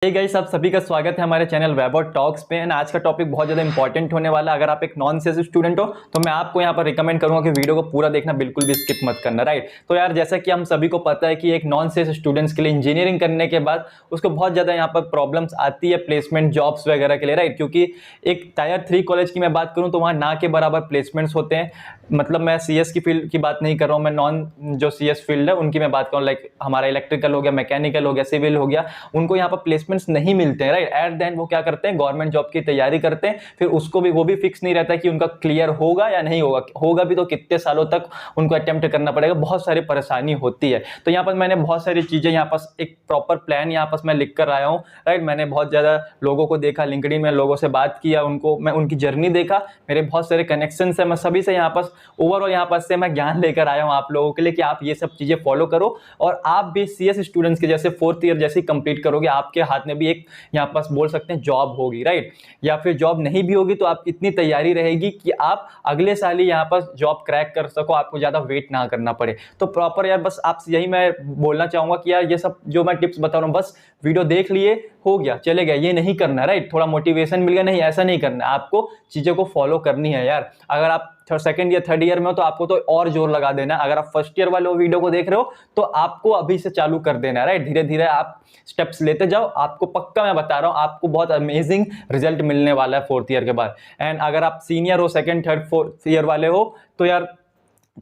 Hey guys, आप सभी का स्वागत है हमारे चैनल वैभव टॉक्स पे। एंड आज का टॉपिक बहुत ज़्यादा इंपॉर्टेंट होने वाला है। अगर आप एक नॉन सीएस स्टूडेंट हो तो मैं आपको यहाँ पर रिकमेंड करूँगा कि वीडियो को पूरा देखना, बिल्कुल भी स्किप मत करना, राइट। तो यार, जैसा कि हम सभी को पता है कि एक नॉन सीएस स्टूडेंट्स के लिए इंजीनियरिंग करने के बाद उसको बहुत ज़्यादा यहाँ पर प्रॉब्लम्स आती है प्लेसमेंट जॉब्स वगैरह के लिए, राइट। क्योंकि एक टायर 3 कॉलेज की मैं बात करूँ तो वहाँ ना के बराबर प्लेसमेंट्स होते हैं। मतलब मैं सीएस की फील्ड की बात नहीं कर रहा हूँ, मैं नॉन जो सीएस फील्ड है उनकी मैं बात करूँ, लाइक हमारा इलेक्ट्रिकल हो गया, मैकेनिकल हो गया, सिविल हो गया, उनको यहाँ पर प्लेसमेंट्स नहीं मिलते हैं, राइट। एट देन वो क्या करते हैं, गवर्नमेंट जॉब की तैयारी करते हैं। फिर उसको भी वो भी फिक्स नहीं रहता कि उनका क्लियर होगा या नहीं होगा, होगा भी तो कितने सालों तक उनको अटेम्प्ट करना पड़ेगा, बहुत सारी परेशानी होती है। तो यहाँ पर मैंने बहुत सारी चीजें यहाँ पर एक प्रॉपर प्लान यहाँ पर मैं लिख कर आया हूँ, राइट। मैंने बहुत ज्यादा लोगों को देखा, लिंक्डइन में लोगों से बात किया, उनको मैं उनकी जर्नी देखा, मेरे बहुत सारे कनेक्शन है, मैं सभी से यहाँ पर ओवरऑल यहाँ पर से मैं ज्ञान लेकर आया हूँ आप लोगों के लिए कि आप ये सब चीजें फॉलो करो और आप भी सीएस स्टूडेंट्स के जैसे 4th ईयर जैसे कंप्लीट करोगे, आपके हाथ में भी एक यहाँ पर बोल सकते हैं जॉब होगी, राइट। या फिर जॉब नहीं भी होगी तो आप इतनी तैयारी रहेगी कि आप अगले साल ही यहाँ पर जॉब क्रैक कर सको, आपको ज्यादा वेट ना करना पड़े। तो प्रॉपर यार बस आप यही मैं बोलना चाहूंगा कि यार ये सब जो मैं टिप्स बता रहा हूँ, बस वीडियो देख लिए, हो गया, चले गए, ये नहीं करना, राइट। थोड़ा मोटिवेशन मिल गया, नहीं, ऐसा नहीं करना, आपको चीजें को फॉलो करनी है यार। अगर आप 2nd ईयर 3rd ईयर में हो तो आपको तो और जोर लगा देना। अगर आप 1st ईयर वाले वीडियो को देख रहे हो तो आपको अभी से चालू कर देना है, राइट। धीरे धीरे आप स्टेप्स लेते जाओ, आपको पक्का मैं बता रहा हूं, आपको बहुत अमेजिंग रिजल्ट मिलने वाला है 4th ईयर के बाद। एंड अगर आप सीनियर हो, 2nd 3rd 4th ईयर वाले हो तो यार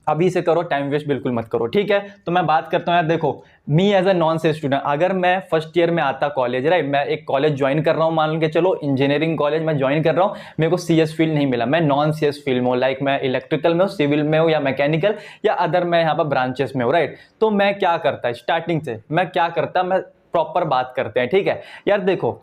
अभी से करो, टाइम वेस्ट बिल्कुल मत करो, ठीक है। तो मैं बात करता हूं यार, देखो me as a non CS student, अगर मैं 1st ईयर में आता कॉलेज, राइट, मैं एक कॉलेज ज्वाइन कर रहा हूं, मान के चलो इंजीनियरिंग कॉलेज मैं ज्वाइन कर रहा हूं, मेरे को सीएस फील्ड नहीं मिला, मैं नॉन सीएस फील्ड में हूं, लाइक मैं इलेक्ट्रिकल में हूं, सिविल में हूं या मैकेनिकल या अदर मैं यहाँ पर ब्रांचेस में हूं, राइट। तो मैं क्या करता, स्टार्टिंग से मैं क्या करता, मैं प्रॉपर बात करते हैं, ठीक है यार। देखो,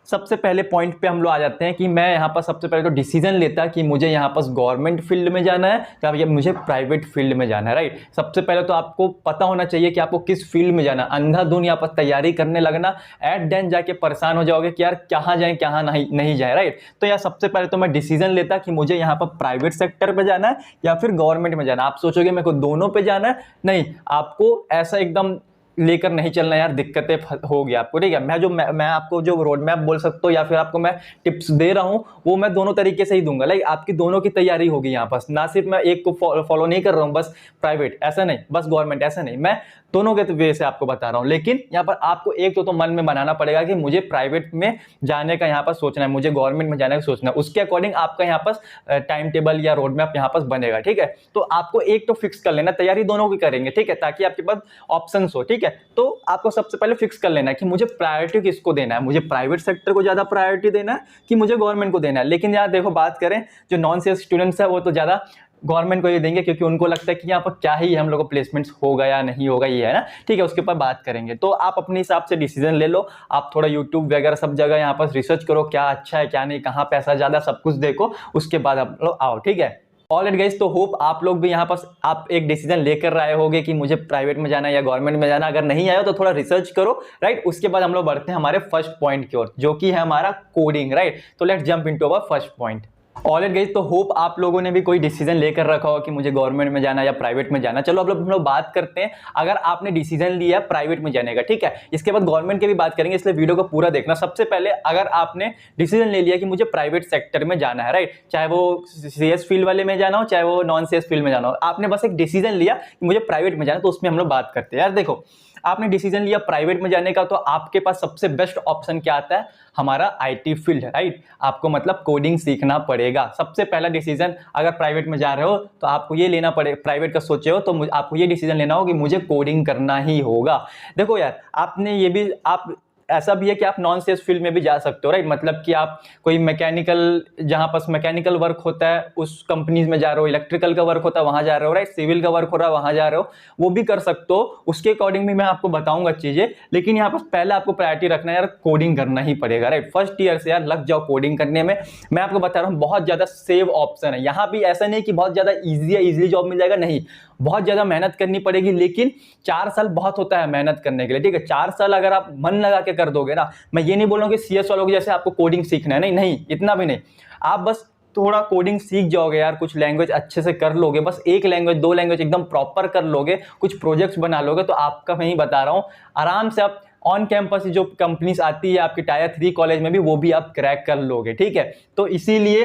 सबसे पहले पॉइंट पे हम लोग आ जाते हैं कि मैं यहाँ पर सबसे पहले तो डिसीजन लेता कि मुझे यहाँ पर गवर्नमेंट फील्ड में जाना है या मुझे प्राइवेट फील्ड में जाना है, राइट। सबसे पहले तो आपको पता होना चाहिए कि आपको किस फील्ड में जाना। अंधाधुन यहाँ पर तैयारी करने लगना, एट देन जाके परेशान हो जाओगे कि यार कहाँ जाए कहाँ नहीं जाए, राइट। तो यार सबसे पहले तो मैं डिसीजन लेता कि मुझे यहाँ पर प्राइवेट सेक्टर पर जाना है या फिर गवर्नमेंट में जाना है। आप सोचोगे मेरे को दोनों पे जाना है, नहीं, आपको ऐसा एकदम लेकर नहीं चलना यार, दिक्कतें होगी आपको, ठीक है। मैं आपको जो रोड मैप बोल सकता हूँ या फिर आपको मैं टिप्स दे रहा हूँ वो मैं दोनों तरीके से ही दूंगा, लाइक आपकी दोनों की तैयारी होगी यहाँ पर। ना सिर्फ मैं एक को फॉलो नहीं कर रहा हूँ, बस प्राइवेट ऐसा नहीं, बस गवर्नमेंट ऐसा नहीं, मैं दोनों के वे से आपको बता रहा हूँ। लेकिन यहाँ पर आपको एक तो मन में बनाना पड़ेगा कि मुझे प्राइवेट में जाने का यहाँ पर सोचना है, मुझे गवर्नमेंट में जाने का सोचना है, उसके अकॉर्डिंग आपका यहाँ पर टाइम टेबल या रोड मैप यहाँ पर बनेगा, ठीक है। तो आपको एक तो फिक्स कर लेना, तैयारी दोनों की करेंगे, ठीक है, ताकि आपके पास ऑप्शन हो, ठीक है। तो आपको सबसे पहले फिक्स कर लेना है कि मुझे प्रायोरिटी किसको देना है, मुझे प्राइवेट सेक्टर को ज्यादा प्रायोरिटी देना है कि मुझे गवर्नमेंट को देना है। लेकिन यार देखो, बात करें जो नॉन सीएस स्टूडेंट्स है वो तो ज्यादा गवर्नमेंट को ही देंगे, क्योंकि उनको लगता है कि यहाँ पर क्या ही हम लोग को प्लेसमेंट्स होगा या नहीं होगा, ये है ना, ठीक है। उसके ऊपर बात करेंगे। तो आप अपने हिसाब से डिसीजन ले लो, आप थोड़ा यूट्यूब वगैरह सब जगह यहाँ पर रिसर्च करो, क्या अच्छा है क्या नहीं, कहाँ पैसा ज्यादा, सब कुछ देखो, उसके बाद आप लोग आओ, ठीक है। ऑलराइट गाइस, तो होप आप लोग भी यहाँ पर आप एक डिसीजन लेकर आए होंगे कि मुझे प्राइवेट में जाना है या गवर्नमेंट में जाना। अगर नहीं आया तो थोड़ा रिसर्च करो, राइट। उसके बाद हम लोग बढ़ते हैं हमारे फर्स्ट पॉइंट की ओर, जो कि है हमारा कोडिंग, राइट। तो let's jump into our first point. Alright guys, तो होप आप लोगों ने भी कोई डिसीजन लेकर रखा हो कि मुझे गवर्नमेंट में जाना या प्राइवेट में जाना। चलो अब हम लोग बात करते हैं, अगर आपने डिसीजन लिया प्राइवेट में जाने का, ठीक है, इसके बाद गवर्नमेंट की भी बात करेंगे, इसलिए वीडियो को पूरा देखना। सबसे पहले अगर आपने डिसीजन ले लिया कि मुझे प्राइवेट सेक्टर में जाना है, राइट, चाहे वो सीएस फील्ड वाले में जाना हो चाहे वो नॉन सीएस फील्ड में जाना हो, आपने बस एक डिसीजन लिया कि मुझे प्राइवेट में जाना, तो उसमें हम लोग बात करते हैं। यार देखो, आपने डिसीजन लिया प्राइवेट में जाने का, तो आपके पास सबसे बेस्ट ऑप्शन क्या आता है, हमारा आईटी फील्ड है, राइट। आपको मतलब कोडिंग सीखना पड़ेगा। सबसे पहला डिसीजन, अगर प्राइवेट में जा रहे हो तो आपको ये लेना पड़ेगा, प्राइवेट का सोचे हो तो आपको ये डिसीजन लेना हो कि मुझे कोडिंग करना ही होगा। देखो यार, आपने ये भी, आप ऐसा भी है कि आप नॉन सीएस फील्ड में भी जा सकते हो, राइट। मतलब कि आप कोई मैकेनिकल, जहां पर मैकेनिकल वर्क होता है उस कंपनीज में जा रहे हो, इलेक्ट्रिकल का वर्क होता है वहां जा रहे हो, राइट, सिविल का वर्क हो रहा है वहां जा रहे हो, वो भी कर सकते हो। उसके अकॉर्डिंग भी मैं आपको बताऊंगा चीजें, लेकिन यहाँ पर पहले आपको प्रायोरिटी रखना है यार, कोडिंग करना ही पड़ेगा, राइट। 1st ईयर से यार लग जाओ कोडिंग करने में। मैं आपको बता रहा हूँ बहुत ज्यादा सेव ऑप्शन है यहाँ भी, ऐसा नहीं कि बहुत ज्यादा ईजी है, इजीली जॉब मिल जाएगा, नहीं, बहुत ज्यादा मेहनत करनी पड़ेगी। लेकिन 4 साल बहुत होता है मेहनत करने के लिए, ठीक है। 4 साल अगर आप मन लगा के कर दोगे ना, मैं ये नहीं बोल रहा हूं कि सीएस वालों की जैसे आपको कोडिंग सीखना है, नहीं, इतना भी नहीं। आप बस थोड़ा कोडिंग सीख जाओगे यार, कुछ लैंग्वेज अच्छे से कर लोगे, बस एक लैंग्वेज 2 लैंग्वेज एकदम प्रॉपर कर लोगे, कुछ प्रोजेक्ट्स बना लोगे, तो आपका मैं ही बता रहा हूं, आराम से आप ऑन कैंपस जो कंपनीज आती है आपके टायर 3 कॉलेज में भी, वो भी आप क्रैक कर लोगे, ठीक है। तो इसीलिए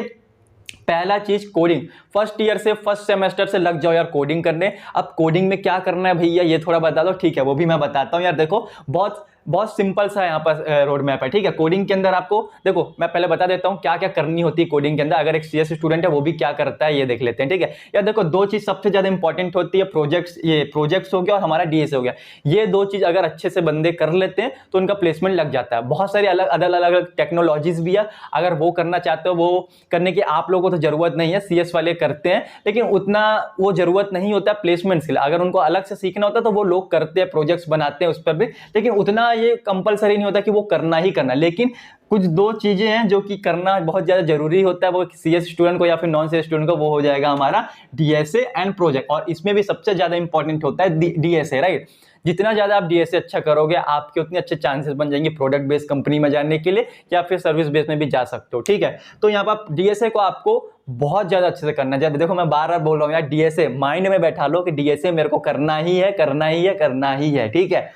पहला चीज कोडिंग, फर्स्ट ईयर से फर्स्ट सेमेस्टर से लग जाओ यार कोडिंग करने। अब कोडिंग में क्या करना है भैया ये थोड़ा बता दो, ठीक है, वो भी मैं बताता हूं यार। देखो बहुत बहुत सिंपल सा यहाँ पर रोड मैप है, ठीक है। कोडिंग के अंदर आपको देखो मैं पहले बता देता हूँ क्या क्या करनी होती है कोडिंग के अंदर। अगर एक सीएस स्टूडेंट है वो भी क्या करता है ये देख लेते हैं, ठीक है। यार देखो दो चीज सबसे ज्यादा इंपॉर्टेंट होती है, प्रोजेक्ट्स, ये प्रोजेक्ट्स हो गया और हमारा डीएसए हो गया। ये दो चीज अगर अच्छे से बंदे कर लेते हैं तो उनका प्लेसमेंट लग जाता है। बहुत सारी अलग टेक्नोलॉजीज भी है, अगर वो करना चाहते हो वो करने की आप लोगों को तो जरूरत नहीं है, सीएस वाले करते हैं, लेकिन उतना वो जरूरत नहीं होता प्लेसमेंट्स के लिए। अगर उनको अलग से सीखना होता तो वो लोग करते हैं, प्रोजेक्ट्स बनाते हैं उस पर भी, लेकिन उतना ये कंपलसरी नहीं होता कि वो करना ही करना। लेकिन कुछ दो चीजें हैं जो कि करना बहुत ज्यादा जरूरी होता है, वो सीएस स्टूडेंट को या फिर नॉन सीएस स्टूडेंट को, वो हो जाएगा हमारा डीएसए एंड प्रोजेक्ट। और इसमें भी सबसे ज्यादा इंपॉर्टेंट होता है डीएसए, राइट। जितना ज्यादा आप डीएसए अच्छा करोगे आपके उतने अच्छे चांसेस बन जाएंगे प्रोडक्ट बेस्ड कंपनी में जाने के लिए, या फिर सर्विस बेस्ड में भी जा सकते हो, ठीक है। तो यहाँ पर डीएसए को आपको बहुत ज्यादा अच्छे से करना है। देखो मैं बार बार बोल रहा हूँ यार, डीएसए माइंड में बैठा लो कि डीएसए मेरे को करना ही है, करना ही है, करना ही है, ठीक है।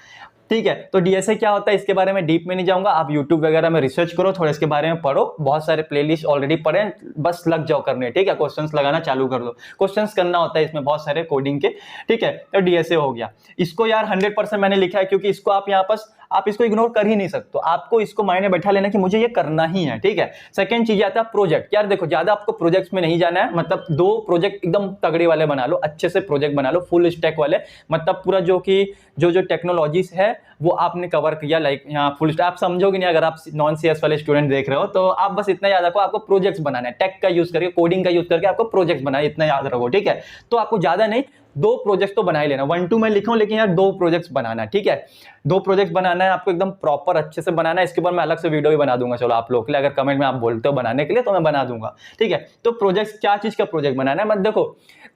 ठीक है, तो डीएसए क्या होता है इसके बारे में डीप में नहीं जाऊंगा, आप यूट्यूब वगैरह में रिसर्च करो, थोड़ा इसके बारे में पढ़ो, बहुत सारे प्लेलिस्ट ऑलरेडी पढ़े, बस लग जाओ करने, ठीक है। क्वेश्चंस लगाना चालू कर दो, क्वेश्चंस करना होता है इसमें बहुत सारे कोडिंग के, ठीक है। तो डीएसए हो गया। इसको यार 100% मैंने लिखा है क्योंकि इसको आप यहाँ पर आप इसको इग्नोर कर ही नहीं सकते, आपको इसको मायने बैठा लेना कि मुझे ये करना ही है, ठीक है। सेकंड चीज आता है प्रोजेक्ट। यार देखो ज्यादा आपको प्रोजेक्ट्स में नहीं जाना है, मतलब 2 प्रोजेक्ट एकदम तगड़े वाले बना लो, अच्छे से प्रोजेक्ट बना लो, फुल स्टैक वाले, मतलब पूरा जो कि जो टेक्नोलॉजीज है वो आपने कवर किया, लाइक यहाँ फुल स्टैक। आप समझोगे नहीं अगर आप नॉन सीएस वाले स्टूडेंट देख रहे हो, तो आप बस इतना याद रखो आपको प्रोजेक्ट्स बनाना है, टेक का यूज करके, कोडिंग का यूज करके आपको प्रोजेक्ट्स बनाना है, इतना याद रखो, ठीक है। तो आपको ज्यादा नहीं 2 प्रोजेक्ट तो बना ही लेना, 1-2 मैं लिखा हूं, लेकिन यार 2 प्रोजेक्ट्स बनाना, ठीक है। 2 प्रोजेक्ट बनाना है आपको, एकदम प्रॉपर अच्छे से बनाना है। इसके बाद मैं अलग से वीडियो भी बना दूंगा, चलो आप लोग के लिए, अगर कमेंट में आप बोलते हो बनाने के लिए तो मैं बना दूंगा, ठीक है। तो प्रोजेक्ट क्या चीज का प्रोजेक्ट बनाना है, मत देखो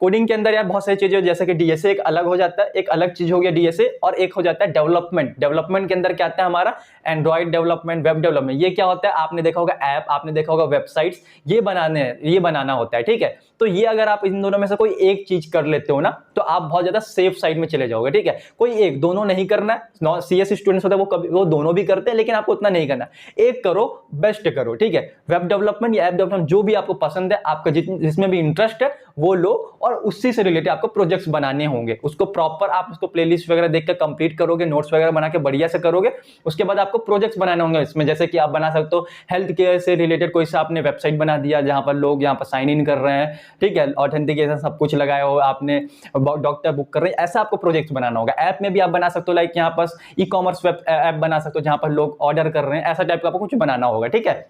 कोडिंग के अंदर यार बहुत सारी चीजें, जैसे कि डीएसए एक अलग हो जाता है, एक अलग चीज हो गया डीएसए, और एक हो जाता है डेवलपमेंट। डेवलपमेंट के अंदर क्या आता है हमारा एंड्रॉइड डेवलपमेंट, वेब डेवलपमेंट। ये क्या होता है, आपने देखा होगा ऐप, आपने देखा होगा वेबसाइट्स, ये बनाना होता है, ठीक है। तो ये अगर आप इन दोनों में से कोई एक चीज कर लेते हो ना, तो आप बहुत ज्यादा सेफ साइड में चले जाओगे, ठीक है। कोई एक, दोनों नहीं करना है। सीएस स्टूडेंट्स होते हैं वो दोनों भी करते हैं, लेकिन आपको उतना नहीं करना, एक करो, बेस्ट करो, ठीक है। वेब डेवलपमेंट या ऐप डेवलपमेंट जो भी आपको पसंद है, आपका जिसमें भी इंटरेस्ट है वो लो, और उससे से रिलेटेड आपको प्रोजेक्ट्स बनाने होंगे। उसको प्रॉपर आप उसको प्लेलिस्ट वगैरह देख कर कंप्लीट करोगे, नोट्स वगैरह बना के बढ़िया से करोगे। उसके बाद आपको प्रोजेक्ट्स बनाने होंगे इसमें, जैसे कि आप बना सकते हो हेल्थ केयर से रिलेटेड कोई सा आपने वेबसाइट बना दिया जहां पर लोग यहाँ पर साइन इन कर रहे हैं, ठीक है, ऑथेंटिकेशन सब कुछ लगाया हो आपने, डॉक्टर बुक कर रहे हैं, ऐसा आपको प्रोजेक्ट बनाना होगा। ऐप में भी आप बना सकते हो, लाइक यहाँ पर ई कॉमर्स वेब ऐप बना सकते हो जहां पर लोग ऑर्डर कर रहे हैं, ऐसा टाइप का आपको कुछ बनाना होगा, ठीक है।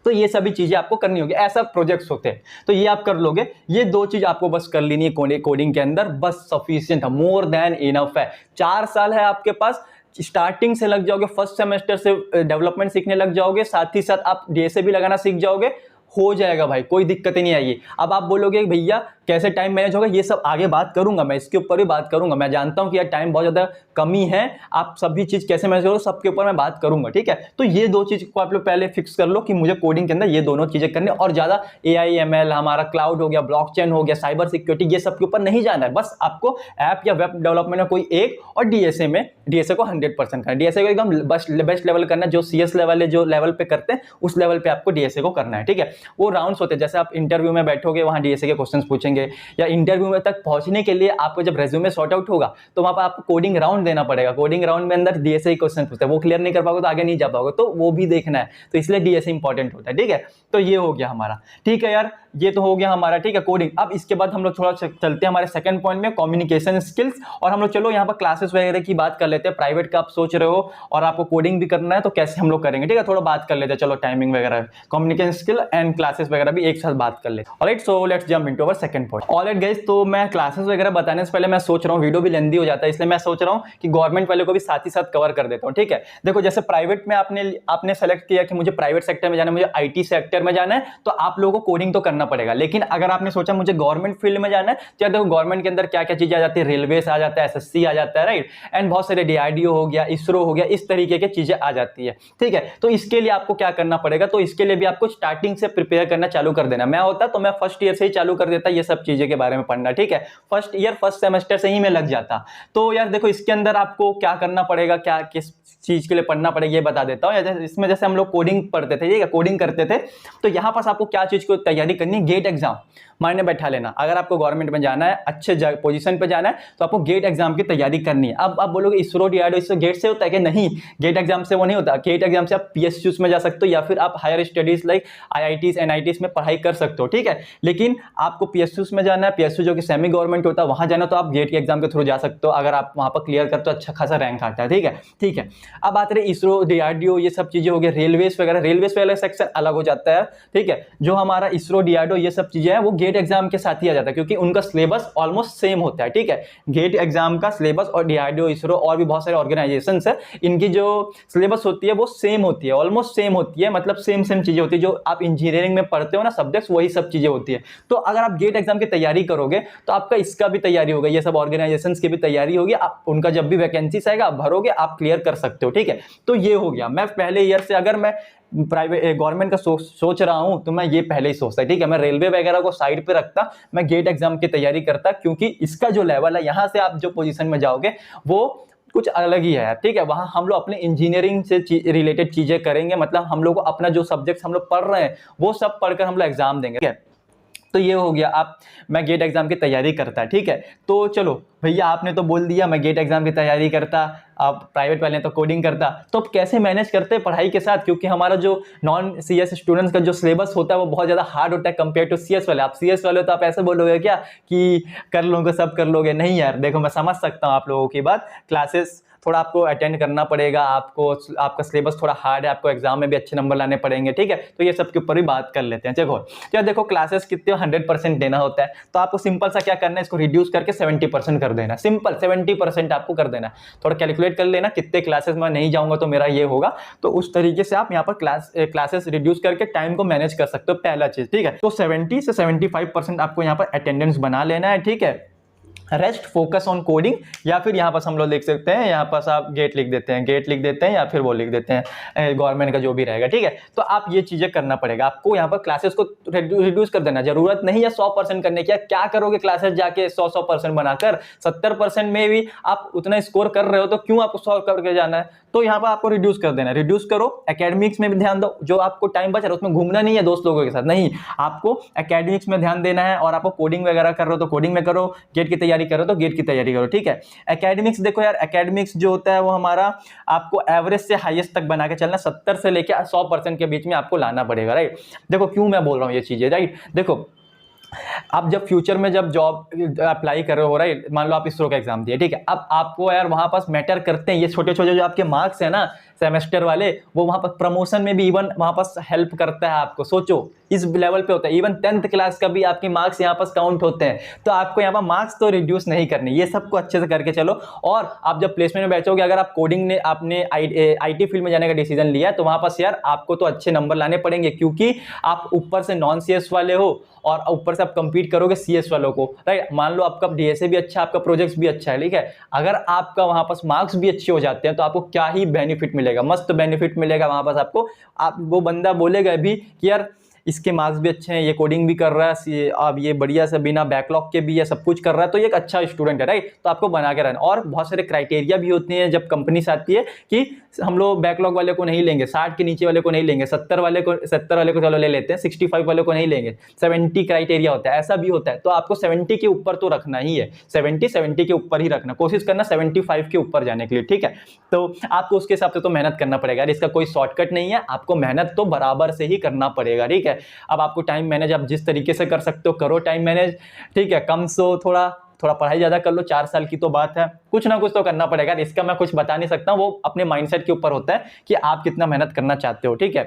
तो ये सभी चीजें आपको करनी होगी, ऐसा प्रोजेक्ट्स होते हैं, तो ये आप कर लोगे। ये 2 चीज आपको बस कर लेनी है कोडिंग के अंदर, बस सफिशिएंट है, मोर देन इनफ है। 4 साल है आपके पास, स्टार्टिंग से लग जाओगे, फर्स्ट सेमेस्टर से डेवलपमेंट सीखने लग जाओगे, साथ ही साथ आप डीएसए भी लगाना सीख जाओगे, हो जाएगा भाई, कोई दिक्कत ही नहीं आएगी। अब आप बोलोगे भैया कैसे टाइम मैनेज होगा, ये सब आगे बात करूंगा मैं, इसके ऊपर भी बात करूंगा। मैं जानता हूं कि यार टाइम बहुत ज्यादा कमी है, आप सभी चीज कैसे मैनेज करो सबके ऊपर मैं बात करूंगा, ठीक है। तो ये 2 चीज को आप लोग पहले फिक्स कर लो कि मुझे कोडिंग के अंदर ये दोनों चीजें करनी, और ज्यादा एआई एमएल, हमारा क्लाउड हो गया, ब्लॉकचेन हो गया, साइबर सिक्योरिटी, ये सब के ऊपर नहीं जाना है। बस आपको ऐप या वेब डेवलपमेंट में कोई एक, और डीएसए को 100% करना, डीएसए को एकदम बेस्ट लेवल करना, जो सीएस लेवल है, जो लेवल पे करते हैं उस लेवल पे आपको डीएसए को करना है, ठीक है। वो राउंड्स होते हैं, जैसे आप इंटरव्यू में बैठोगे वहां डीएसए के क्वेश्चंस पूछेंगे, या इंटरव्यू में तक पहुंचने के लिए आपको जब रेज्यूमे सॉर्ट आउट होगा तो वहां पर आपको कोडिंग राउंड देना पड़ेगा। कोडिंग राउंड में अंदर डीएसए क्वेश्चन पूछते हैं, वो क्लियर नहीं कर पाओगे तो आगे नहीं जा पाओगे, तो वो भी देखना है, तो इसलिए डीएसए इंपॉर्टेंट होता है, ठीक है। तो ये हो गया हमारा, ठीक है यार, ये तो हो गया हमारा, ठीक है, कोडिंग। अब इसके बाद हम लोग थोड़ा चलते हैं हमारे सेकंड पॉइंट में, कम्युनिकेशन स्किल्स। और हम लोग चलो यहाँ पर क्लासेस वगैरह की बात कर लेते हैं। प्राइवेट का आप सोच रहे हो और आपको कोडिंग भी करना है, तो कैसे हम लोग करेंगे, ठीक है, थोड़ा बात कर लेते हैं, चलो टाइमिंग वगैरह, कम्युनिकेशन स्किल एंड क्लासेस वगैरह भी एक साथ बात कर लेते हैं। Alright, so let's jump into our second point. Alright guys, तो मैं क्लासेस वगैरह बताने से पहले मैं सोच रहा हूँ, वीडियो भी लेंदी हो जाता है, इसलिए मैं सोच रहा हूँ कि गवर्नमेंट वाले को भी साथ ही साथ कवर कर देता हूँ, ठीक है। देखो जैसे प्राइवेट में आपने सेलेक्ट किया कि मुझे प्राइवेट सेक्टर में जाना है, मुझे आईटी सेक्टर में जाना है, तो आप लोगों को कोडिंग तो करना पड़ेगा। लेकिन अगर आपने सोचा मुझे गवर्नमेंट फील्ड में जाना है, तो देखो गवर्नमेंट के अंदर क्या क्या चीजें आ जाती है, रेलवे आ जाता है, एसएससी आ जाता है, राइट, एंड बहुत सारे डीआरडीओ हो गया, इसरो हो गया, इस तरीके की चीजें आ जाती है, ठीक है। तो इसके लिए आपको क्या करना पड़ेगा, तो इसके लिए भी आपको स्टार्टिंग से प्रिपेयर करना चालू कर देना। मैं होता तो मैं फर्स्ट ईयर से ही चालू कर देता ये सब चीजें के बारे में पढ़ना, ठीक है, फर्स्ट ईयर फर्स्ट सेमेस्टर से ही मैं लग जाता। तो यार देखो इसके अंदर आपको क्या करना पड़ेगा, क्या किस चीज के लिए पढ़ना पड़ेगा ये बता देता हूँ। इसमें जैसे हम लोग कोडिंग पढ़ते थे, ठीक है, कोडिंग करते थे, तो यहाँ पास आपको क्या चीज को तैयारी करनी है, गेट एग्जाम मायने बैठा लेना। अगर आपको गवर्नमेंट में जाना है, अच्छे पोजीशन पे जाना है, तो आपको गेट एग्जाम की तैयारी करनी है। अब आप बोलोगे इसरो डीआरडीओ इससे गेट से होता है कि नहीं, गेट एग्जाम से वो नहीं होता। गेट एग्जाम से आप पीएसयूज में जा सकते हो या फिर आप higher studies like IITs NITs में पढ़ाई कर सकते हो, ठीक है। लेकिन आपको पीएसयूज में जाना है, पीएसयू जो कि सेमी गवर्नमेंट होता है वहां जाना, तो आप गेट के एग्जाम के थ्रू जा सकते हो। अगर आप वहां पर क्लियर करते हो अच्छा खासा रैंक आता है, ठीक है, ठीक है। अब बात रही इसरो डीआरडीओ ये सब चीजें हो गई, रेलवेज वगैरह, रेलवेज वाला सेक्शन अलग हो जाता है, ठीक है। जो हमारा इसरो डीआरडीओ ये सब चीजें हैं वो गेट एग्जाम के साथ ही आ जाता है, क्योंकि उनका सिलेबस ऑलमोस्ट सेम होता है, ठीक है। गेट एग्जाम का सिलेबस और डीआरडीओ इसरो और भी बहुत सारे ऑर्गेनाइजेशंस है, इनकी जो सिलेबस होती है वो सेम होती है, ऑलमोस्ट सेम होती है, मतलब सेम चीजें होती है। जो आप इंजीनियरिंग में पढ़ते हो ना सब्जेक्ट्स, वही सब चीजें होती है। तो अगर आप गेट एग्जाम की तैयारी करोगे तो आपका इसका भी तैयारी होगा, ये सब ऑर्गेनाइजेशंस की भी तैयारी होगी। आप उनका जब भी वैकेंसीज आएगा आप भरोगे, आप क्लियर कर सकते हो, ठीक है। तो ये हो गया। मैं पहले ईयर से अगर मैं प्राइवेट गवर्नमेंट का सोच रहा हूं तो मैं ये पहले ही सोचता, ठीक है, मैं रेलवे वगैरह को साइड पे रखता, मैं गेट एग्जाम की तैयारी करता, क्योंकि इसका जो लेवल है यहां से आप जो पोजीशन में जाओगे वो कुछ अलग ही है, ठीक है। वहां हम लोग अपने इंजीनियरिंग से रिलेटेड चीजें करेंगे, मतलब हम लोग को अपना जो सब्जेक्ट हम लोग पढ़ रहे हैं वो सब पढ़कर हम लोग एग्जाम देंगे, ठीक है। तो ये हो गया। आप मैं गेट एग्जाम की तैयारी करता, ठीक है। तो चलो भैया आपने तो बोल दिया मैं गेट एग्जाम की तैयारी करता, आप प्राइवेट वाले तो कोडिंग करता, तो अब कैसे मैनेज करते हैं पढ़ाई के साथ, क्योंकि हमारा जो नॉन सीएस स्टूडेंट्स का जो सिलेबस होता है वो बहुत ज़्यादा हार्ड होता है कंपेयर टू सीएस वाले। आप सीएस वाले तो आप ऐसे बोलोगे क्या कि कर लोगे सब कर लोगे, नहीं यार देखो मैं समझ सकता हूँ आप लोगों की बात। क्लासेस थोड़ा आपको अटेंड करना पड़ेगा, आपको आपका सिलेबस थोड़ा हार्ड है, आपको एग्जाम में भी अच्छे नंबर लाने पड़ेंगे, ठीक है। तो ये सब के ऊपर भी बात कर लेते हैं। देखो यार देखो क्लासेस कितने 100% देना होता है, तो आपको सिंपल सा क्या करना है, इसको रिड्यूस करके 70% कर देना, सिंपल 70% आपको कर देना। थोड़ा कैलकुलेट कर लेना कितने क्लासेस में नहीं जाऊंगा तो मेरा ये होगा, तो उस तरीके से आप यहाँ पर क्लासेस रिड्यूस करके टाइम को मैनेज कर सकते हो, पहला चीज, ठीक है। तो 70 से 75% आपको यहाँ पर अटेंडेंस बना लेना है, ठीक है। रेस्ट फोकस ऑन कोडिंग, या फिर यहाँ पास हम लोग लिख सकते हैं, यहाँ पास आप गेट लिख देते हैं, गेट लिख देते हैं, या फिर वो लिख देते हैं गवर्नमेंट का जो भी रहेगा, ठीक है। तो आप ये चीजें करना पड़ेगा आपको, यहाँ पर क्लासेस को रिड्यूस कर देना, जरूरत नहीं है 100% करने की। क्या करोगे क्लासेस जाके 100% बनाकर, 70% में भी आप उतना स्कोर कर रहे हो तो क्यों आपको 100 करके जाना है। तो यहाँ पर आपको रिड्यूस कर देना, रिड्यूस करो। एकेडमिक्स में भी ध्यान दो, जो आपको टाइम बच रहा है उसमें घूमना नहीं है दोस्त लोगों के साथ, नहीं, आपको एकेडमिक्स में ध्यान देना है। और आपको कोडिंग वगैरह कर रहे हो तो कोडिंग में करो, गेट की तैयारी करो तो गेट की तैयारी करो, ठीक है। एकेडमिक्स देखो यार, एकेडमिक्स जो होता है वो हमारा आपको एवरेज से हाईएस्ट तक बना के चलना, 70 से लेकर 100% के बीच में आपको लाना पड़ेगा, राइट। देखो क्यों मैं बोल रहा हूँ ये चीजें, राइट। देखो आप जब फ्यूचर में जब जॉब अप्लाई कर रहे हो, राइट, मान लो आप इसरो का एग्जाम दिए, ठीक है। अब आपको यार वहां पास मैटर करते हैं ये छोटे छोटे जो आपके मार्क्स है ना सेमेस्टर वाले, वो वहां पर प्रमोशन में भी इवन वहां पास हेल्प करता है आपको। सोचो इस लेवल पे होता है, इवन 10th क्लास का भी आपके मार्क्स यहाँ पास काउंट होते हैं। तो आपको यहाँ पर मार्क्स तो रिड्यूस नहीं करने, ये सबको अच्छे से करके चलो। और आप जब प्लेसमेंट में बैठोगे, अगर आप कोडिंग ने आपने आईटी फील्ड में जाने का डिसीजन लिया है, तो वहां पास यार आपको तो अच्छे नंबर लाने पड़ेंगे, क्योंकि आप ऊपर से नॉन सीएस वाले हो और ऊपर से आप कंपीट करोगे सीएस वालों को, राइट। मान लो आपका डीएसए भी अच्छा, आपका प्रोजेक्ट्स भी अच्छा है, ठीक है। अगर आपका वहां पास मार्क्स भी अच्छे हो जाते हैं तो आपको क्या ही बेनिफिट मिलेगा, मस्त बेनिफिट मिलेगा वहां पास आपको। आप वो बंदा बोलेगा भी कि यार इसके मार्क्स भी अच्छे हैं, ये कोडिंग भी कर रहा है, अब ये बढ़िया से बिना बैकलॉग के भी ये सब कुछ कर रहा है, तो ये एक अच्छा स्टूडेंट है, राइट। तो आपको बना के रहना। और बहुत सारे क्राइटेरिया भी होते हैं जब कंपनी से आती है कि हम लोग बैकलॉग वाले को नहीं लेंगे, 60 के नीचे वाले को नहीं लेंगे, 70 वाले को चलो ले लेते हैं, 65 वाले को नहीं लेंगे, 70 क्राइटेरिया होता है, ऐसा भी होता है। तो आपको 70 के ऊपर तो रखना ही है, 70 के ऊपर ही रखना, कोशिश करना 75 के ऊपर जाने के लिए, ठीक है। तो आपको उसके हिसाब से तो मेहनत करना पड़ेगा, इसका कोई शॉर्टकट नहीं है, आपको मेहनत तो बराबर से ही करना पड़ेगा, ठीक है। अब आपको टाइम मैनेज आप जिस तरीके से कर सकते हो करो टाइम मैनेज, ठीक है। कम सो थोड़ा पढ़ाई ज्यादा कर लो, 4 साल की तो बात है, कुछ ना कुछ तो करना पड़ेगा। इसका मैं कुछ बता नहीं सकता, वो अपने माइंडसेट के ऊपर होता है कि आप कितना मेहनत करना चाहते हो, ठीक है।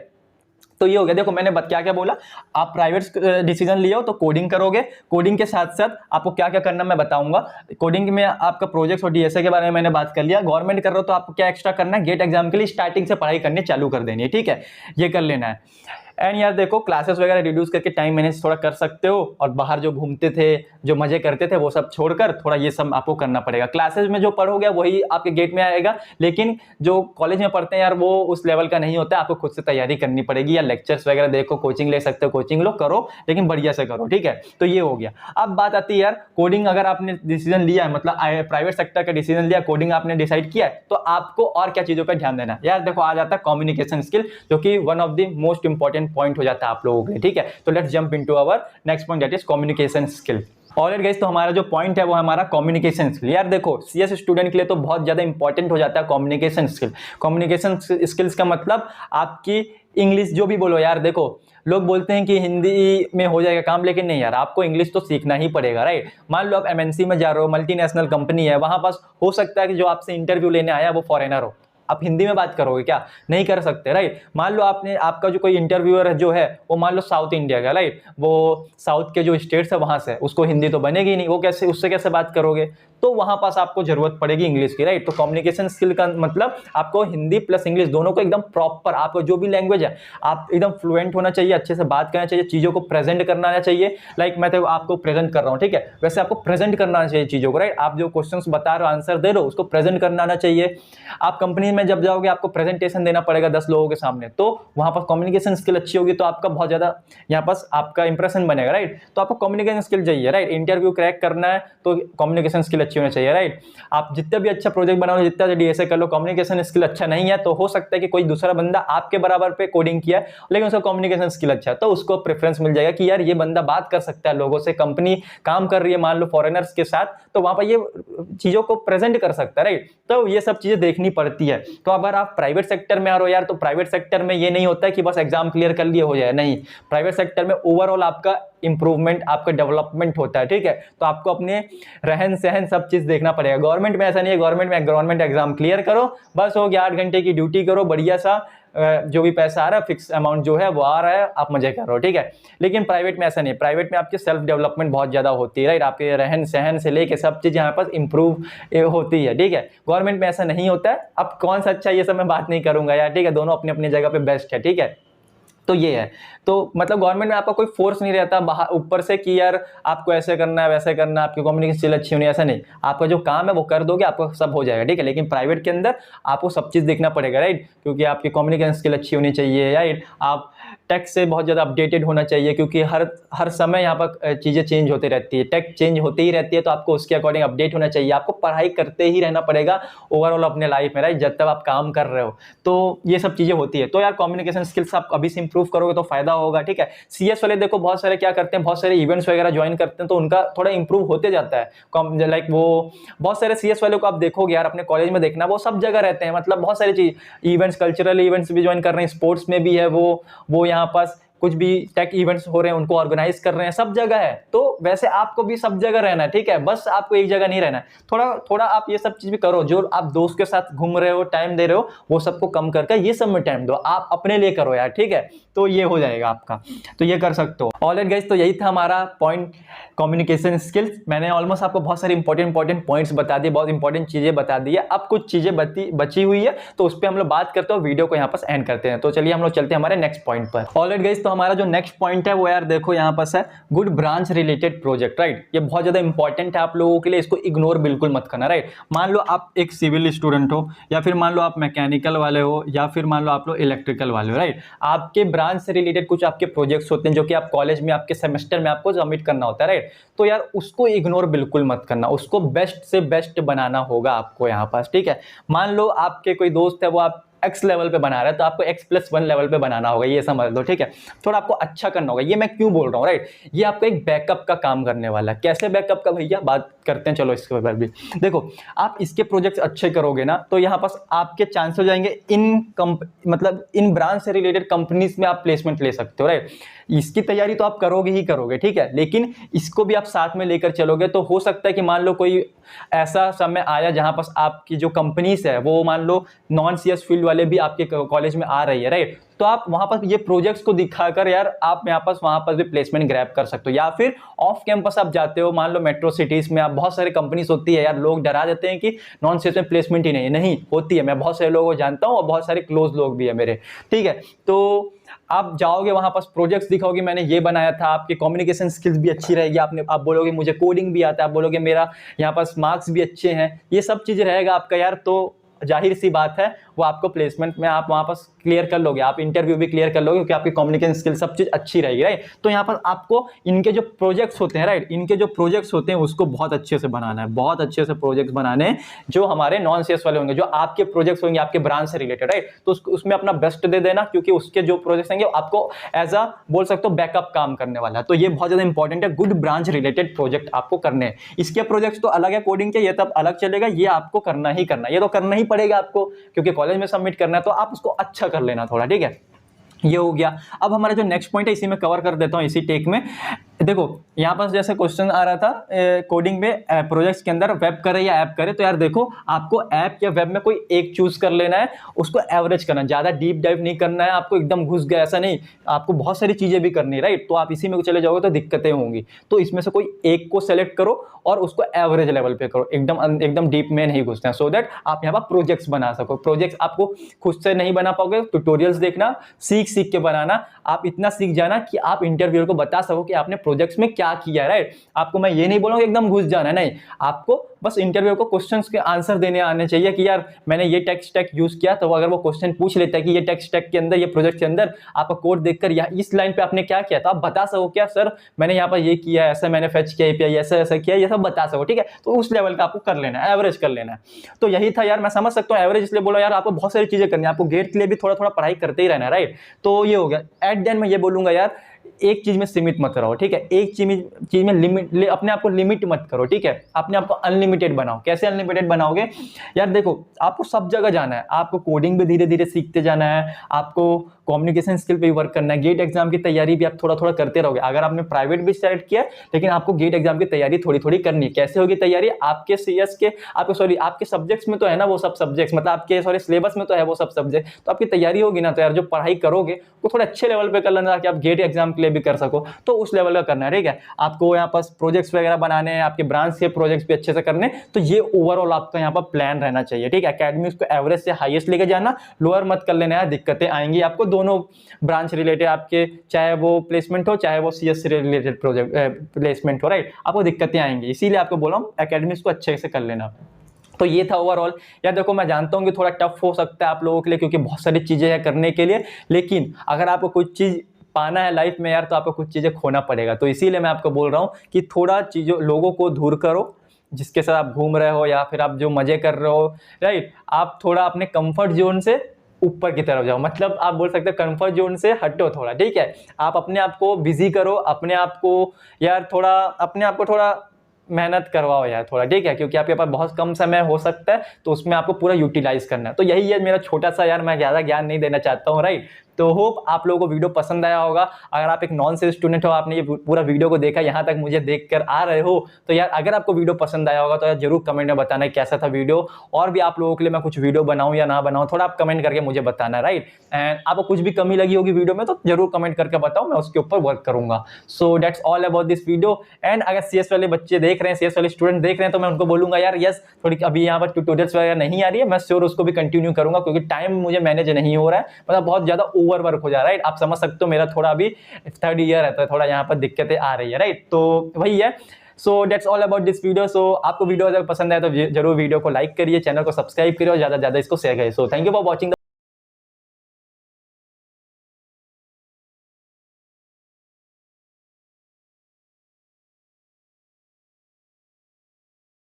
तो ये हो गया। देखो मैंने क्या क्या बोला, आप प्राइवेट डिसीजन लिए हो तो कोडिंग करोगे, कोडिंग के साथ साथ आपको क्या क्या करना मैं बताऊंगा। कोडिंग में आपका प्रोजेक्ट और डीएसए के बारे में मैंने बात कर लिया। गवर्नमेंट कर रहे हो तो आपको क्या एक्स्ट्रा करना है, गेट एग्जाम के लिए स्टार्टिंग से पढ़ाई करनी चालू कर देनी है, ठीक है, ये कर लेना है। एंड यार देखो क्लासेस वगैरह रिड्यूस करके टाइम मैनेज थोड़ा कर सकते हो, और बाहर जो घूमते थे, जो मजे करते थे, वो सब छोड़कर थोड़ा ये सब आपको करना पड़ेगा। क्लासेस में जो पढ़ोगे वही आपके गेट में आएगा, लेकिन जो कॉलेज में पढ़ते हैं यार वो उस लेवल का नहीं होता है, आपको खुद से तैयारी करनी पड़ेगी, या लेक्चर्स वगैरह देखो, कोचिंग ले सकते हो, कोचिंग लो, करो, लेकिन बढ़िया से करो, ठीक है। तो ये हो गया। अब बात आती है यार कोडिंग, अगर आपने डिसीजन लिया है, मतलब प्राइवेट सेक्टर का डिसीजन लिया, कोडिंग आपने डिसाइड किया है, तो आपको और क्या चीजों पर ध्यान देना है यार। देखो आ जाता है कम्युनिकेशन स्किल, जो कि one of the most important point हो जाता है आप लोगों के लिए, ठीक है। तो let's jump into our next point, that is communication skill. Alright guys, तो हमारा जो पॉइंट है वो हमारा कम्युनिकेशन स्किल। यार देखो सीएस स्टूडेंट के लिए तो बहुत ज्यादा इंपॉर्टेंट हो जाता है कम्युनिकेशन स्किल। कम्युनिकेशन स्किल्स का मतलब आपकी इंग्लिश, जो भी बोलो यार, देखो लोग बोलते हैं कि हिंदी में हो जाएगा काम, लेकिन नहीं यार, आपको इंग्लिश तो सीखना ही पड़ेगा, राइट। मान लो आप एमएनसी में जा रहे हो, मल्टीनेशनल कंपनी है, वहां पास हो सकता है कि जो आपसे इंटरव्यू लेने आया वो फॉरेनर हो, आप हिंदी में बात करोगे क्या? नहीं कर सकते, राइट। मान लो आपका जो कोई इंटरव्यूअर जो है वो मान लो साउथ इंडिया का, राइट, वो साउथ के जो स्टेट्स है वहां से, उसको हिंदी तो बनेगी नहीं, वो कैसे, उससे कैसे बात करोगे? तो वहां पास आपको जरूरत पड़ेगी इंग्लिश की, राइट। तो कम्युनिकेशन स्किल का मतलब आपको हिंदी प्लस इंग्लिश दोनों को एकदम प्रॉपर, आपको जो भी लैंग्वेज है आप एकदम फ्लुएंट होना चाहिए, अच्छे से बात करना चाहिए, चीजों को प्रेजेंट करना आना चाहिए। लाइक मैं तो आपको प्रेजेंट कर रहा हूँ, ठीक है, वैसे आपको प्रेजेंट करना आना चाहिए चीजों को, राइट। आप जो क्वेश्चन बता रहे हो, आंसर दे रहे हो, उसको प्रेजेंट करना आना चाहिए। आप कंपनी में जब जाओगे आपको प्रेजेंटेशन देना पड़ेगा 10 लोगों के सामने, तो वहां पर कम्युनिकेशन स्किल अच्छी होगी तो आपका बहुत ज्यादा यहाँ पास आपका इंप्रेशन बनेगा, राइट। तो आपको कम्युनिकेशन स्किल चाहिए, राइट। इंटरव्यू क्रैक करना है तो कम्युनिकेशन स्किल अच्छी होनी चाहिए, राइट। आप जितना भी अच्छा प्रोजेक्ट बनाओ, जितना डीएसए कर लो, कम्युनिकेशन स्किल अच्छा नहीं है तो हो सकता है कि कोई दूसरा बंदा आपके बराबर पे कोडिंग किया है लेकिन उसका कम्युनिकेशन स्किल अच्छा है, तो उसको प्रेफरेंस मिल जाएगा कि यार ये बंदा बात कर सकता है लोगों से, कंपनी काम कर रही है मान लो फॉरेनर्स के साथ, तो वहां पर ये चीजों को प्रेजेंट कर सकता है, राइट। तो ये सब चीजें देखनी पड़ती है। तो अगर आप प्राइवेट सेक्टर में आ रहे हो यार, तो प्राइवेट सेक्टर में ये नहीं होता है कि बस एग्जाम क्लियर कर लिए हो जाए, नहीं। प्राइवेट सेक्टर में ओवरऑल आपका इंप्रूवमेंट, आपका डेवलपमेंट होता है, ठीक है। तो आपको अपने रहन सहन सब चीज देखना पड़ेगा। गवर्नमेंट में ऐसा नहीं है, गवर्नमेंट एग्जाम क्लियर करो, बस हो गया, 8 घंटे की ड्यूटी करो, बढ़िया सा जो भी पैसा आ रहा है, फिक्स अमाउंट जो है वो आ रहा है, आप मजे करो, ठीक है। लेकिन प्राइवेट में ऐसा नहीं है, प्राइवेट में आपकी सेल्फ डेवलपमेंट बहुत ज्यादा होती है, राइट। आपके रहन सहन से लेके सब चीज यहाँ पर इंप्रूव होती है, ठीक है। गवर्नमेंट में ऐसा नहीं होता है। अब कौन सा अच्छा, ये सब मैं बात नहीं करूंगा यार, ठीक है, दोनों अपनी अपनी जगह पे बेस्ट है, ठीक है। तो ये है, तो मतलब गवर्नमेंट में आपका कोई फोर्स नहीं रहता बाहर ऊपर से कि यार आपको ऐसे करना है वैसे करना है, आपकी कम्युनिकेशन स्किल अच्छी होनी है, ऐसा नहीं। आपका जो काम है वो कर दोगे, आपको सब हो जाएगा, ठीक है। लेकिन प्राइवेट के अंदर आपको सब चीज देखना पड़ेगा, राइट, क्योंकि आपकी कम्युनिकेशन स्किल अच्छी होनी चाहिए, राइट। आप टेक से बहुत ज़्यादा अपडेटेड होना चाहिए, क्योंकि हर समय यहाँ पर चीज़ें चेंज होती रहती है, टेक चेंज होती ही रहती है, तो आपको उसके अकॉर्डिंग अपडेट होना चाहिए। आपको पढ़ाई करते ही रहना पड़ेगा ओवरऑल अपने लाइफ में, राइट, जब तक आप काम कर रहे हो। तो ये सब चीज़ें होती है। तो यार कम्युनिकेशन स्किल्स आप अभी से इंप्रूव करोगे तो फायदा होगा, ठीक है। सीएस वाले देखो बहुत सारे क्या करते हैं, बहुत सारे इवेंट्स वगैरह ज्वाइन करते हैं, तो उनका थोड़ा इंप्रूव होते जाता है। लाइक वो बहुत सारे सीएस वाले को आप देखोगे यार, अपने कॉलेज में देखना, वो सब जगह रहते हैं, मतलब बहुत सारी चीज इवेंट्स, कल्चरल इवेंट्स भी ज्वाइन कर रहे हैं, स्पोर्ट्स में भी है वो यहाँ पास कुछ भी टेक इवेंट्स हो रहे हैं उनको ऑर्गेनाइज कर रहे हैं, सब जगह है। तो वैसे आपको भी सब जगह रहना है, ठीक है, बस आपको एक जगह नहीं रहना है। थोड़ा थोड़ा आप ये सब चीज भी करो, जो आप दोस्त के साथ घूम रहे हो, टाइम दे रहे हो, वो सबको कम करके ये सब में टाइम दो, आप अपने लिए करो यार, ठीक है। तो ये हो जाएगा आपका, तो ये कर सकते हो। ऑलराइट गाइस, तो यही था हमारा पॉइंट कम्युनिकेशन स्किल्स। मैंने ऑलमोस्ट आपको बहुत सारी इंपॉर्टेंट पॉइंट्स बता दिए, बहुत इंपॉर्टेंट चीजें बता दी है। अब कुछ चीजें बची हुई है, तो उस पर हम लोग बात करते हैं, वीडियो को यहाँ पर एंड करते हैं। तो चलिए हम लोग चलते हैं हमारे नेक्स्ट पॉइंट पर। ऑलराइट गाइस, तो हमारा जो नेक्स्ट पॉइंट है वो यार देखो यहाँ पास है good branch related project, right. ये बहुत ज्यादा इंपॉर्टेंट है आप लोगों के लिए, इसको इग्नोर बिल्कुल मत करना, राइट। मान लो आप एक सिविल स्टूडेंट हो, या फिर मान लो आप मैकेनिकल वाले हो, या फिर मान लो आप लोग इलेक्ट्रिकल वाले हो, राइट। आपके ब्रांच से रिलेटेड कुछ आपके प्रोजेक्ट्स होते हैं जो कि आप कॉलेज में आपके सेमेस्टर में आपको सबमिट करना होता है, राइट। तो यार उसको इग्नोर बिल्कुल मत करना, उसको बेस्ट से बेस्ट बनाना होगा आपको यहाँ पास, ठीक है। मान लो आपके कोई दोस्त है, वो आप एक्स लेवल पे बना रहा है, तो आपको x+1 लेवल पे बनाना होगा, ये समझ लो, ठीक है। थोड़ा आपको अच्छा करना होगा। ये मैं क्यों बोल रहा हूँ, राइट, ये आपका एक बैकअप का काम करने वाला है। कैसे बैकअप का भैया, बात करते हैं, चलो इसके बारे में भी। देखो आप इसके प्रोजेक्ट्स अच्छे करोगे ना, तो यहाँ पास आपके चांस हो जाएंगे मतलब इन ब्रांच से रिलेटेड कंपनीज में आप प्लेसमेंट ले सकते हो, राइट। इसकी तैयारी तो आप करोगे ही करोगे, ठीक है, लेकिन इसको भी आप साथ में लेकर चलोगे तो हो सकता है कि मान लो कोई ऐसा समय आया जहां पास आपकी जो कंपनीज है वो मान लो नॉन सीएस फील्ड वाली वाले भी आपके कॉलेज में आ रही है, राइट। तो आप वहां पर ये प्रोजेक्ट्स को दिखाकर यार आप यहाँ पर वहां पर भी प्लेसमेंट ग्रैब कर सकते हो। या फिर ऑफ कैंपस आप जाते हो, मान लो मेट्रो सिटीज में आप, बहुत सारी कंपनीज होती है यार, लोग डरा देते हैं कि नॉन सेल्स में प्लेसमेंट ही नहीं होती है। मैं बहुत सारे लोगों को जानता हूँ और बहुत सारे क्लोज लोग भी है मेरे, ठीक है। तो आप जाओगे वहां पर, प्रोजेक्ट्स दिखाओगे मैंने ये बनाया था, आपकी कम्युनिकेशन स्किल्स भी अच्छी रहेगी, आप बोलोगे मुझे कोडिंग भी आता है, आप बोलोगे मेरा यहाँ पर मार्क्स भी अच्छे हैं, ये सब चीज रहेगा आपका यार। तो जाहिर सी बात है वो आपको प्लेसमेंट में आप वहां पर क्लियर कर लोगे, आप इंटरव्यू भी क्लियर कर लोगे क्योंकि आपकी कम्युनिकेशन स्किल सब चीज अच्छी रहेगी, राइट। तो यहाँ पर आपको इनके जो प्रोजेक्ट्स होते हैं, राइट, इनके जो प्रोजेक्ट्स होते हैं उसको बहुत अच्छे से बनाना है, बहुत अच्छे से प्रोजेक्ट्स बनाने हैं जो हमारे नॉन सीएस वाले होंगे, जो आपके प्रोजेक्ट्स होंगे आपके ब्रांच से रिलेटेड, राइट। तो उसमें अपना बेस्ट दे देना क्योंकि उसके जो प्रोजेक्ट्स होंगे आपको एज अ बोल सकते हो बैकअप काम करने वाला है। तो ये बहुत ज्यादा इंपॉर्टेंट है, गुड ब्रांच रिलेटेड प्रोजेक्ट आपको करने हैं। इसके प्रोजेक्ट्स तो अलग है कोडिंग के, ये तब अलग चलेगा, ये आपको करना ही करना, ये तो करना ही पड़ेगा आपको क्योंकि कॉलेज में सबमिट करना है, तो आप उसको अच्छा कर लेना थोड़ा, ठीक है। ये हो गया। अब हमारा जो नेक्स्ट पॉइंट है इसी में कवर कर देता हूं, इसी टेक में। देखो यहाँ पर जैसे क्वेश्चन आ रहा था कोडिंग में प्रोजेक्ट्स के अंदर वेब करे या ऐप करे, तो यार देखो आपको ऐप या वेब में कोई एक चूज कर लेना है, उसको एवरेज करना है, ज्यादा डीप डाइव नहीं करना है आपको, एकदम घुस गया ऐसा नहीं, आपको बहुत सारी चीजें भी करनी है, राइट। तो आप इसी में चले जाओगे तो दिक्कतें होंगी। तो इसमें से कोई एक को सेलेक्ट करो और उसको एवरेज लेवल पे करो, एकदम डीप में नहीं घुसना है, सो दैट आप यहाँ पर प्रोजेक्ट्स बना सको। प्रोजेक्ट्स आपको खुद से नहीं बना पाओगे, ट्यूटोरियल्स देखना, सीख के बनाना। आप इतना सीख जाना कि आप इंटरव्यूअर को बता सको कि आपने प्रोजेक्ट्स में क्या किया है, राइट। आपको मैं ये नहीं बोलूंगा एकदम घुस जाना है, नहीं, आपको बस इंटरव्यूअर को क्वेश्चंस के आंसर देने आने चाहिए कि यार मैंने ये टेक स्टैक यूज किया, तो अगर वो क्वेश्चन पूछ लेता है कि ये टेक स्टैक के अंदर, ये प्रोजेक्ट के अंदर आपका कोड देखकर या इस लाइन पे आपने क्या किया, तो आप बता सको क्या सर मैंने यहाँ पर ये किया, ऐसा मैंने फेच किया एपीआई, ऐसा किया, ये सब बता सको, ठीक है। तो उस लेवल का आपको कर लेना है, एवरेज कर लेना है। तो यही था यार, मैं समझ सकता हूँ एवरेज इसलिए बोला यार, आपको बहुत सारी चीजें करनी है, आपको गेट के लिए भी थोड़ा थोड़ा पढ़ाई करते ही रहना है, राइट। तो ये हो गया। एट द एंड मैं ये बोलूंगा यार, एक चीज में सीमित मत रहो, ठीक है। एक चीज में लिमिट, अपने आप को लिमिट मत करो, ठीक है। अपने आप को अनलिमिटेड बनाओ। कैसे अनलिमिटेड बनाओगे यार, देखो आपको सब जगह जाना है, आपको कोडिंग भी धीरे धीरे सीखते जाना है, आपको कम्युनिकेशन स्किल पे भी वर्क करना है, गेट एग्जाम की तैयारी भी आप थोड़ा थोड़ा करते रहोगे। अगर आपने प्राइवेट भी सेलेक्ट किया लेकिन आपको गेट एग्जाम की तैयारी थोड़ी थोड़ी करनी है। कैसे होगी तैयारी, आपके सीएस के आपके सब्जेक्ट्स में तो है ना वो सब सब्जेक्ट्स, मतलब आपके सिलेबस में तो है वो सब सब्जेक्ट, तो आपकी तैयारी होगी ना, तो यार जो पढ़ाई करोगे वो थोड़े अच्छे लेवल पे कर लेना कि आप गेट एग्जाम के लिए भी कर सको, तो उस लेवल का करना है, ठीक है। आपको यहाँ पास प्रोजेक्ट्स वगैरह बनाने हैं, आपके ब्रांच के प्रोजेक्ट्स भी अच्छे से करने, तो ये ओवरऑल आपका यहाँ पर प्लान रहना चाहिए, ठीक है। एकेडमिक्स को एवरेज से हाईएस्ट लेके जाना, लोअर मत कर लेना है, दिक्कतें आएंगी आपको दोनों ब्रांच रिलेटेड, आपके चाहे वो प्लेसमेंट हो चाहे वो सीएस से रिलेटेड प्रोजेक्ट प्लेसमेंट हो, राइट, आपको दिक्कतें आएंगी। इसीलिए आपको बोला हूं एकेडमिक्स को अच्छे से कर लेना। तो ये था ओवरऑल यार। देखो मैं जानता हूं कि थोड़ा टफ हो सकता है आप लोगों के लिए क्योंकि बहुत सारी चीजें हैं करने के लिए, लेकिन अगर आपको कुछ चीज पाना है लाइफ में यार, तो आपको कुछ चीजें खोना पड़ेगा। तो इसीलिए मैं आपको बोल रहा हूं कि थोड़ा चीजों लोगों को दूर करो जिसके साथ आप घूम रहे हो या फिर आप जो मजे कर रहे हो, राइट। आप थोड़ा अपने कंफर्ट जोन से ऊपर की तरफ जाओ, मतलब आप बोल सकते हो कंफर्ट जोन से हटो थोड़ा, ठीक है। आप अपने आप को बिजी करो, अपने आप को यार थोड़ा, अपने आप को थोड़ा मेहनत करवाओ यार थोड़ा, ठीक है, क्योंकि आपके पास बहुत कम समय हो सकता है, तो उसमें आपको पूरा यूटिलाइज करना है। तो यही है मेरा छोटा सा यार, मैं ज्यादा ज्ञान नहीं देना चाहता हूँ, राइट। तो होप आप लोगों को वीडियो पसंद आया होगा। अगर आप एक नॉन सेल्स स्टूडेंट हो, आपने ये पूरा वीडियो को देखा, यहाँ तक मुझे देखकर आ रहे हो, तो यार अगर आपको वीडियो पसंद आया होगा तो यार जरूर कमेंट में बताना कैसा था वीडियो, और भी आप लोगों के लिए मैं कुछ वीडियो बनाऊं या ना बनाऊं, थोड़ा आप कमेंट करके मुझे बताना, राइट। एंड आपको कुछ भी कमी लगी होगी वीडियो में तो जरूर कमेंट करके बताओ, मैं उसके ऊपर वर्क करूंगा। सो that's all about this video. And अगर सीएस वाले बच्चे देख रहे हैं, सीएस वाले स्टूडेंट देख रहे हैं, तो मैं उनको बोलूंगा यार यस, थोड़ी अभी यहाँ पर ट्यूटोरियल्स वगैरह नहीं आ रही है, मैं श्योर उसको भी कंटिन्यू करूंगा क्योंकि टाइम मुझे मैनेज नहीं हो रहा है, मतलब बहुत ज्यादा ओवर वर्क हो जा रहा है, आप समझ सकते हो। मेरा थोड़ा अभी 3rd ईयर है तो थोड़ा यहाँ पर दिक्कतें आ रही है, राइट। तो वही है। So that's all about this video. So आपको वीडियो अगर पसंद आए तो जरूर वीडियो को लाइक करिए, चैनल को सब्सक्राइब करिए और ज्यादा से ज्यादा इसको शेयर करिए। So thank you for watching.